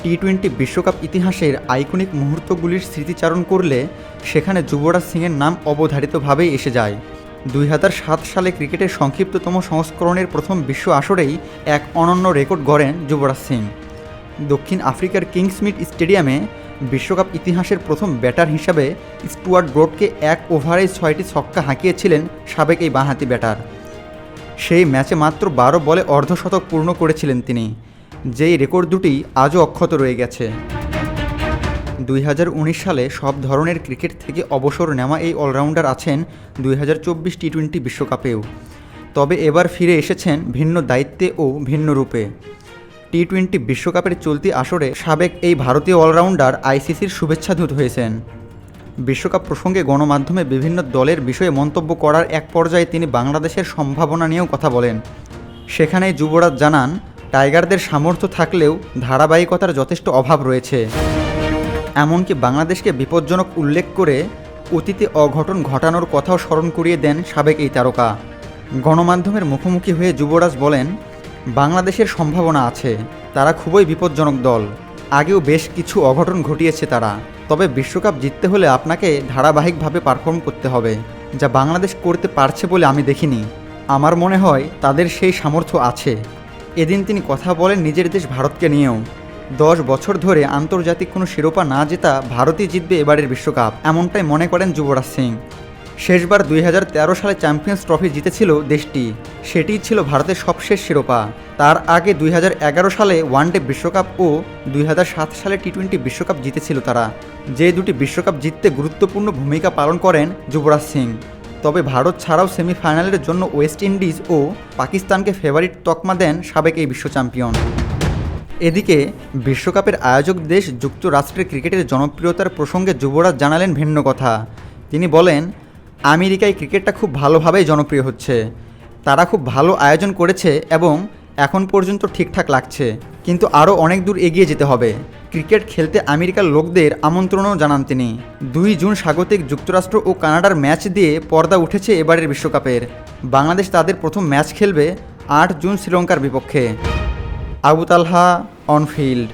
টি-20 বিশ্বকাপ ইতিহাসের আইকনিক মুহূর্তগুলির স্মৃতিচারণ করলে সেখানে যুবরাজ সিংয়ের নাম অবধারিতভাবেই এসে যায়। 2007 সালে ক্রিকেটের সংক্ষিপ্ততম সংস্করণের প্রথম বিশ্ব আসরেই এক অনন্য রেকর্ড গড়েন যুবরাজ সিং। দক্ষিণ আফ্রিকার কিংসমিড স্টেডিয়ামে বিশ্বকাপ ইতিহাসের প্রথম ব্যাটার হিসাবে স্টুয়ার্ট ব্রডকে এক ওভারে 6টি ছক্কা হাঁকিয়েছিলেন সাবেক এই বাঁহাতি ব্যাটার। সেই ম্যাচে মাত্র 12 বলে অর্ধশতক পূর্ণ করেছিলেন তিনি, যেই রেকর্ড দুটি আজও অক্ষত রয়ে গেছে। 2019 সালে সব ধরনের ক্রিকেট থেকে অবসর নেওয়া এই অলরাউন্ডার আছেন 2024 টি-20 বিশ্বকাপেও। তবে এবার ফিরে এসেছেন ভিন্ন দায়িত্বে ও ভিন্ন রূপে। টি-20 বিশ্বকাপের চলতি আসরে সাবেক এই ভারতীয় অলরাউন্ডার আইসিসির শুভেচ্ছাদূত হয়েছেন। বিশ্বকাপ প্রসঙ্গে গণমাধ্যমে বিভিন্ন দলের বিষয়ে মন্তব্য করার এক পর্যায়ে তিনি বাংলাদেশের সম্ভাবনা নিয়েও কথা বলেন। সেখানে যুবরাজ জানান, টাইগারদের সামর্থ্য থাকলেও ধারাবাহিকতার যথেষ্ট অভাব রয়েছে। এমনকি বাংলাদেশকে বিপজ্জনক উল্লেখ করে অতীতে অঘটন ঘটানোর কথাও স্মরণ করিয়ে দেন সাবেক এই তারকা। গণমাধ্যমের মুখোমুখি হয়ে যুবরাজ বলেন, বাংলাদেশের সম্ভাবনা আছে, তারা খুবই বিপজ্জনক দল, আগেও বেশ কিছু অঘটন ঘটিয়েছে তারা। তবে বিশ্বকাপ জিততে হলে আপনাকে ধারাবাহিকভাবে পারফর্ম করতে হবে, যা বাংলাদেশ করতে পারছে বলে আমি দেখিনি। আমার মনে হয় তাদের সেই সামর্থ্য আছে। এদিন তিনি কথা বলেন নিজের দেশ ভারতকে নিয়েও। 10 বছর ধরে আন্তর্জাতিক কোনো শিরোপা না জেতা ভারতই জিতবে এবারের বিশ্বকাপ, এমনটাই মনে করেন যুবরাজ সিং। শেষবার 2013 সালে চ্যাম্পিয়ন্স ট্রফি জিতেছিল দেশটি, সেটিই ছিল ভারতের সবশেষ শিরোপা। তার আগে 2011 সালে ওয়ানডে বিশ্বকাপ ও 2007 সালে টি-20 বিশ্বকাপ জিতেছিল তারা, যে দুটি বিশ্বকাপ জিততে গুরুত্বপূর্ণ ভূমিকা পালন করেন যুবরাজ সিং। তবে ভারত ছাড়াও সেমিফাইনালের জন্য ওয়েস্ট ইন্ডিজ ও পাকিস্তানকে ফেভারিট তকমা দেন সাবেক এই বিশ্ব চ্যাম্পিয়ন। এদিকে বিশ্বকাপের আয়োজক দেশ যুক্তরাষ্ট্রের ক্রিকেটের জনপ্রিয়তার প্রসঙ্গে যুবরাজ জানালেন ভিন্ন কথা। তিনি বলেন, আমেরিকায় ক্রিকেটটা খুব ভালোভাবেই জনপ্রিয় হচ্ছে, তারা খুব ভালো আয়োজন করেছে এবং এখন পর্যন্ত ঠিকঠাক লাগছে, কিন্তু আরও অনেক দূর এগিয়ে যেতে হবে। ক্রিকেট খেলতে আমেরিকার লোকদের আমন্ত্রণও জানান তিনি। 2 জুন স্বাগতিক যুক্তরাষ্ট্র ও কানাডার ম্যাচ দিয়ে পর্দা উঠেছে এবারের বিশ্বকাপের। বাংলাদেশ তাদের প্রথম ম্যাচ খেলবে 8 জুন শ্রীলঙ্কার বিপক্ষে। আবু তালহা, অন ফিল্ড।